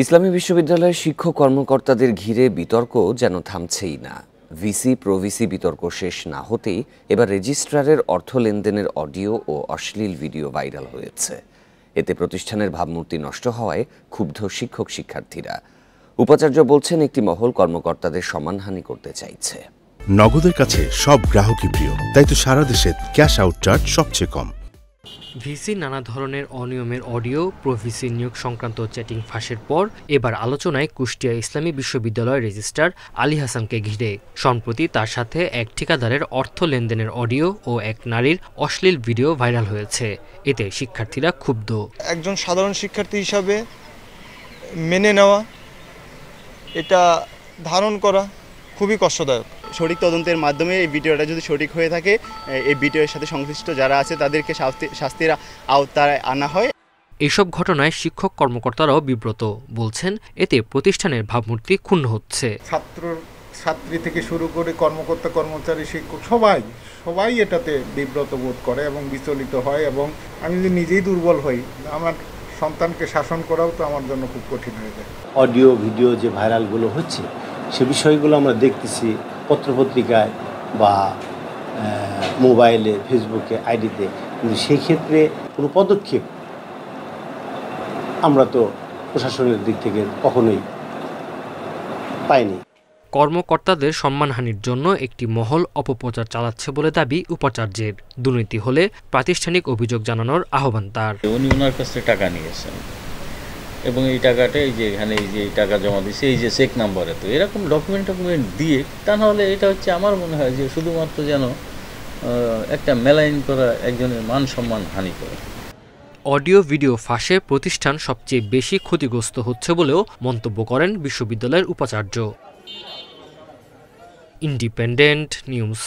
ইসলামী বিশ্ববিদ্যালয়ের শিক্ষক কর্মকর্তাদের ঘিরে বিতর্ক যেন থামছেই না। ভিসি প্রভিসি বিতর্ক শেষ না হতেই এবার রেজিস্ট্রারের অর্থ লেনদেনের অডিও ও অশ্লীল ভিডিও ভাইরাল হয়েছে। এতে প্রতিষ্ঠানের ভাবমূর্তি নষ্ট হওয়ায় ক্ষুব্ধ শিক্ষক শিক্ষার্থীরা। উপাচার্য বলছেন, একটি মহল কর্মকর্তাদের সম্মানহানি করতে চাইছে। নগদের কাছে সব গ্রাহকই প্রিয়, তাই তো সারা দেশে ক্যাশ আউট চার্জ সবচেয়ে কম। ভিসি নানা ধরনের অনিয়মের অডিও, প্রভিসি নিয়োগ সংক্রান্ত চ্যাটিং ফাঁসের পর এবার আলোচনায় কুষ্টিয়া ইসলামী বিশ্ববিদ্যালয়ের রেজিস্ট্রার আলী হাসানকে ঘিরে। সম্প্রতি তার সাথে এক ঠিকাদারের অর্থ লেনদেনের অডিও ও এক নারীর অশ্লীল ভিডিও ভাইরাল হয়েছে। এতে শিক্ষার্থীরা ক্ষুব্ধ। একজন সাধারণ শিক্ষার্থী হিসাবে মেনে নেওয়া, এটা ধারণ করা খুবই কষ্টদায়ক। সঠিক তদন্তের মাধ্যমে এই ভিডিওটা যদি সঠিক হয়ে থাকে, এই ভিডিওর সাথে সংশ্লিষ্ট যারা আছে তাদেরকে শাস্তির আওতায় আনা হয়। এইসব ঘটনায় শিক্ষক কর্মকর্তারাও বিব্রত। বলছেন, এতে প্রতিষ্ঠানের ভাবমূর্তি ক্ষুণ্ণ হচ্ছে। ছাত্রী থেকে শুরু করে কর্মকর্তা, কর্মচারী, শিক্ষক সবাই এটাতে বিব্রত বোধ করে এবং বিচলিত হয়। এবং আমি যদি নিজেই দুর্বল হই, আমার সন্তানকে শাসন করাও তো আমার জন্য খুব কঠিন হয়ে যায়। অডিও ভিডিও যে ভাইরালগুলো হচ্ছে, সে বিষয়গুলো আমরা দেখতেছি পত্রপত্রিকায় বা মোবাইলে, ফেসবুকে, আইডিতে, কিন্তু সেই ক্ষেত্রে কোনো পদক্ষেপ আমরা তো প্রশাসনের দিক থেকে কখনোই পাইনি। কর্মকর্তাদের সম্মানহানির জন্য একটি মহল অপপ্রচার চালাচ্ছে বলে দাবি উপাচার্যের। দুর্নীতি হলে প্রাতিষ্ঠানিক অভিযোগ জানানোর আহ্বান তার। উনি ওনার কাছ থেকে টাকা নিয়েছেন এবং এই টাকাটা এই যে এখানে এই যে টাকা জমা দিচ্ছে, এই যে চেক নাম্বারে, তো এরকম ডকুমেন্ট দিয়ে, তা নাহলে এটা হচ্ছে আমার মনে হয় যে শুধুমাত্র যেন একটা মেলাইন করা, একজনের মান সম্মান হানি করে। অডিও ভিডিও ফাঁসে প্রতিষ্ঠান সবচেয়ে বেশি ক্ষতিগ্রস্ত হচ্ছে বলেও মন্তব্য করেন বিশ্ববিদ্যালয়ের উপাচার্য। Independent news.